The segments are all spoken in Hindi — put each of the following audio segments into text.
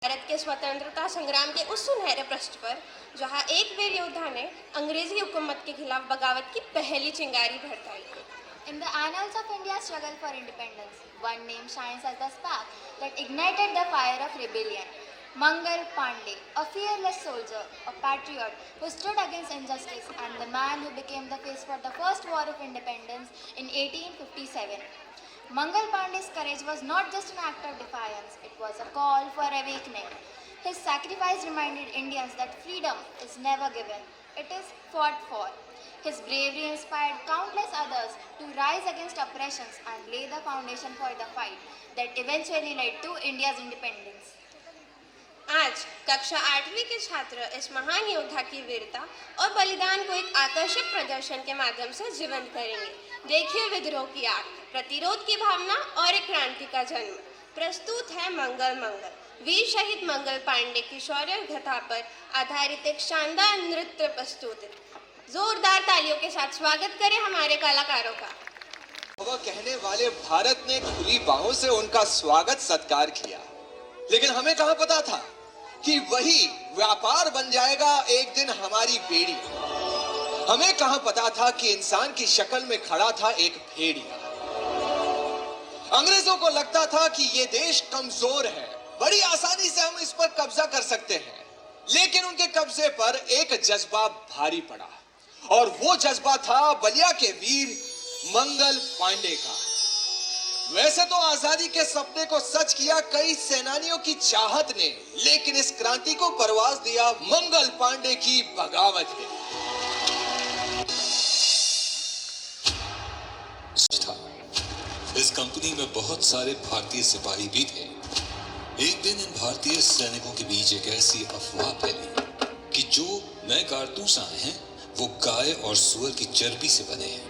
भारत के स्वतंत्रता संग्राम के उस सुनहरे पृष्ठ पर जहां एक वीर योद्धा ने अंग्रेजी हुकूमत के खिलाफ बगावत की पहली चिंगारी भड़काई। In the annals of India's struggle for independence, one name shines as the spark that ignited the fire of rebellion. Mangal Pandey, a fearless soldier, a patriot who stood against injustice, and the man who became the face for the first war of independence in 1857. Mangal Pandey's courage was not just an act of defiance, it was a call for awakening. His sacrifice reminded Indians that freedom is never given, it is fought for. His bravery inspired countless others to rise against oppressions and lay the foundation for the fight that eventually led to India's independence. आज कक्षा 8वीं के छात्र इस महान योद्धा की वीरता और बलिदान को एक आकर्षक प्रदर्शन के माध्यम से जीवंत करेंगे। देखिए विद्रोह की आग, प्रतिरोध की भावना और एक क्रांति का जन्म। प्रस्तुत है मंगल मंगल, वीर शहीद मंगल पांडे की शौर्य गाथा पर आधारित एक शानदार नृत्य प्रस्तुति। जोरदार तालियों के साथ स्वागत करें हमारे कलाकारों का। वह कहने वाले भारत ने खुली बाहों से उनका स्वागत सत्कार किया, लेकिन हमें कहां पता था कि वही व्यापार बन जाएगा एक दिन हमारी बेड़ी। हमें कहां पता था कि इंसान की शक्ल में खड़ा था एक भेड़िया। अंग्रेजों को लगता था कि ये देश कमजोर है, बड़ी आसानी से हम इस पर कब्जा कर सकते हैं, लेकिन उनके कब्जे पर एक जज्बा भारी पड़ा, और वो जज्बा था बलिया के वीर मंगल पांडे का। वैसे तो आजादी के सपने को सच किया कई सेनानियों की चाहत ने, लेकिन इस क्रांति को परवाज दिया मंगल पांडे की बगावत ने। इस कंपनी में बहुत सारे भारतीय सिपाही भी थे। एक दिन इन भारतीय सैनिकों के बीच एक ऐसी अफवाह फैली कि जो नए कारतूस आए हैं वो गाय और सुअर की चर्बी से बने हैं,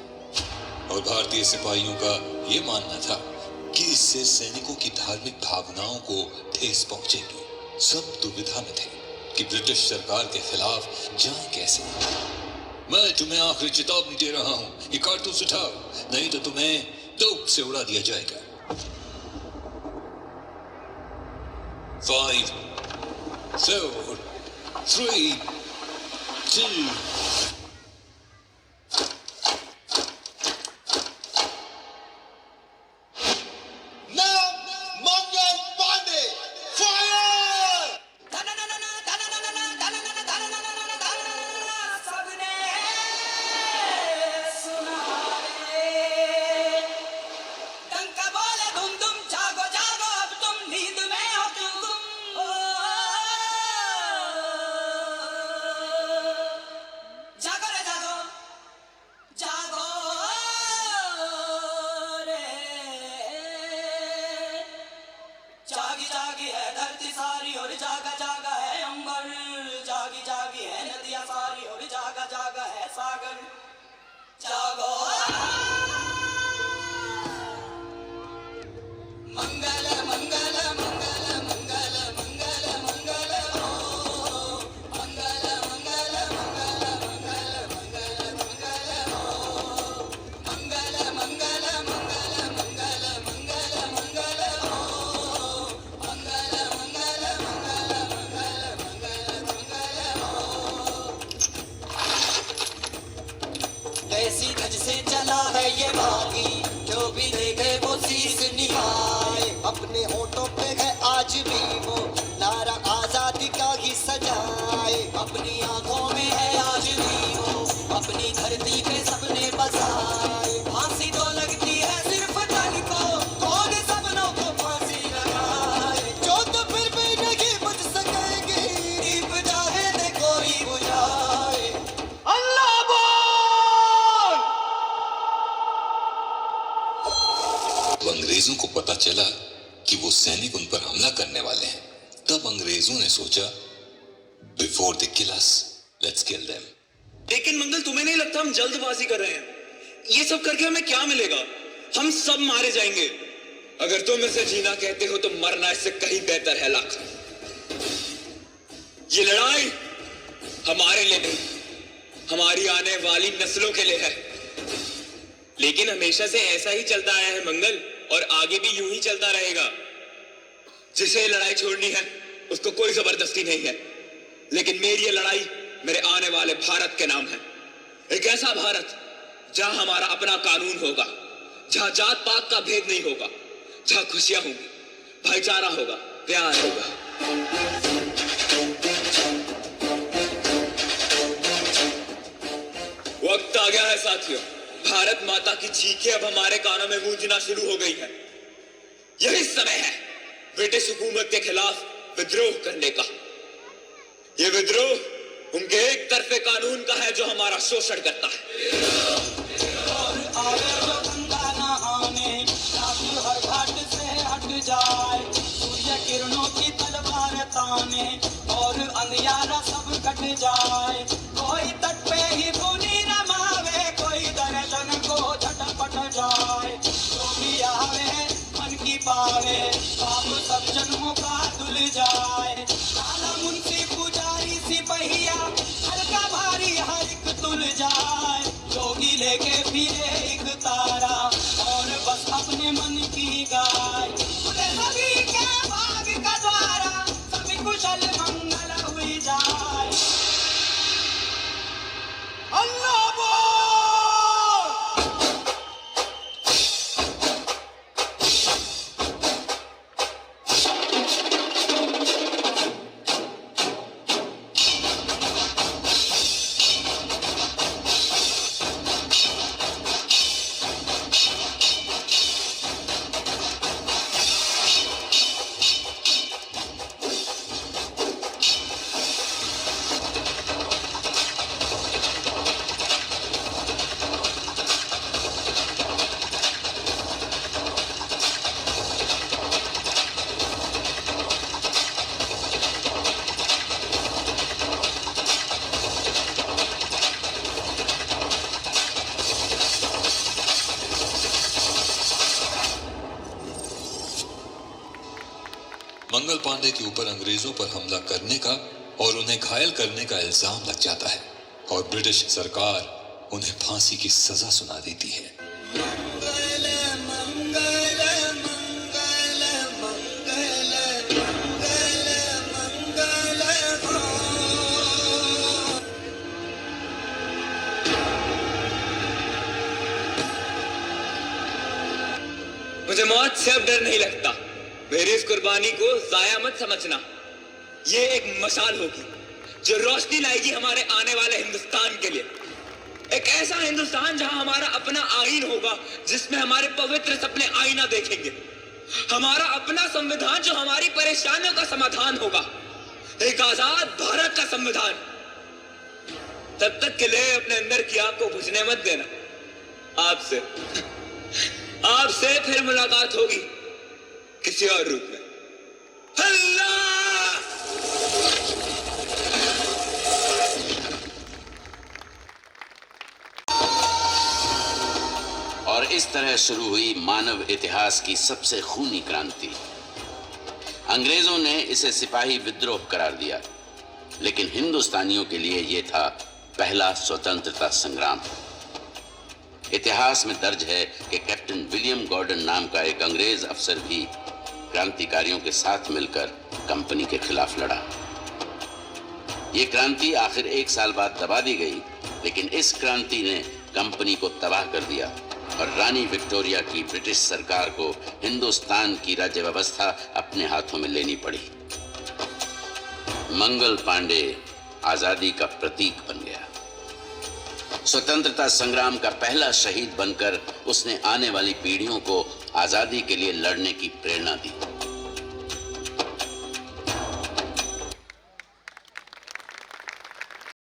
और भारतीय सिपाहियों का ये मानना था कि इससे सैनिकों की धार्मिक भावनाओं को ठेस पहुंचेगी। सब दुविधा में थे कि ब्रिटिश सरकार के खिलाफ जाएं कैसे। मैं तुम्हें आखिरी चेतावनी दे रहा हूं, ये कारतूस उठाओ, नहीं तो तुम्हें तोप से उड़ा दिया जाएगा। 5, 4, 3, 2 ऐसी धज से चला है ये बागी, जो भी देखे वो शीश निभाए। अपने होठों पे है आज भी वो नारा आजादी का ही सजाए। अपनी आंखों में है आज भी वो अपनी धरती पे सबने बसाए। फांसी तो लगती है सिर्फ तन को, कौन सपनों को फांसी लगाए। जो तो फिर भी नहीं बुझ सकेगी, दीप चाहे दे कोई बुझाए। अल्लाह अंग्रेजों को पता चला कि वो सैनिक उन पर हमला करने वाले हैं। तब अंग्रेजों ने सोचा, before they kill us, let's kill them. लेकिन मंगल, तुम्हें नहीं लगता हम जल्दबाजी कर रहे हैं? ये सब करके हमें क्या मिलेगा? हम सब मारे जाएंगे। अगर तुम इसे जीना कहते हो तो मरना इससे कहीं बेहतर है लाख। ये लड़ाई हमारे लिए नहीं, हमारी आने वाली नस्लों के लिए है। लेकिन हमेशा से ऐसा ही चलता आया है मंगल, और आगे भी यूं ही चलता रहेगा। जिसे लड़ाई छोड़नी है उसको कोई जबरदस्ती नहीं है, लेकिन मेरी ये लड़ाई मेरे आने वाले भारत के नाम है। एक ऐसा भारत जहां हमारा अपना कानून होगा, जहां जात पात का भेद नहीं होगा, जहां खुशियां होंगी, भाईचारा होगा, प्यार होगा। वक्त आ गया है साथियों, भारत माता की चीखें अब हमारे कानों में गूंजना शुरू हो गई है। यही समय है ब्रिटिश हुकूमत के खिलाफ विद्रोह करने का। यह विद्रोह उनके एक तरफे कानून का है जो हमारा शोषण करता है। और आगे जो गंगा नहाने ताकि हर घाट से हट जाए, सूर्य किरणों की तलवार ताने और अंधियारा सब कट जाए। कोई तट पे ही खूनी रमावे, कोई दर्शन को झटपट जाए। जो भी आवे मन की पावे, पाप सब जन्मों का धुल जाए। काला मुंशी पुजारी सिपहिया हल्का भारी हर एक तुल जाए। जोगी लेके फिरे एक तारा और बस अपने मन की गाय। खुले सभी के भाग का द्वारा, सभी कुशल मंगल हुई जाए। अल्लाह बोल। मंगल पांडे के ऊपर अंग्रेजों पर हमला करने का और उन्हें घायल करने का इल्जाम लग जाता है और ब्रिटिश सरकार उन्हें फांसी की सजा सुना देती है। मंगल मंगल मंगल मंगल मंगल मंगल हो। मुझे मौत से अब डर नहीं लगता। मेरी इस कुर्बानी को जाया मत समझना। ये एक मशाल होगी जो रोशनी लाएगी हमारे आने वाले हिंदुस्तान के लिए। एक ऐसा हिंदुस्तान जहां हमारा अपना आईन होगा, जिसमें हमारे पवित्र सपने आईना देखेंगे। हमारा अपना संविधान जो हमारी परेशानियों का समाधान होगा। एक आजाद भारत का संविधान। तब तक के लिए अपने अंदर की आग को बुझने मत देना। आपसे फिर मुलाकात होगी किसी और रूप में। अल्लाह! और इस तरह शुरू हुई मानव इतिहास की सबसे खूनी क्रांति। अंग्रेजों ने इसे सिपाही विद्रोह करार दिया, लेकिन हिंदुस्तानियों के लिए यह था पहला स्वतंत्रता संग्राम। इतिहास में दर्ज है कि कैप्टन विलियम गॉर्डन नाम का एक अंग्रेज अफसर भी क्रांतिकारियों के साथ मिलकर कंपनी के खिलाफ लड़ा। ये क्रांति आखिर 1 साल बाद दबा दी गई, लेकिन इस क्रांति ने कंपनी को तबाह कर दिया और रानी विक्टोरिया की ब्रिटिश सरकार को हिंदुस्तान की राज्य व्यवस्था अपने हाथों में लेनी पड़ी। मंगल पांडे आजादी का प्रतीक बन गया। स्वतंत्रता संग्राम का पहला शहीद बनकर उसने आने वाली पीढ़ियों को आजादी के लिए लड़ने की प्रेरणा दी।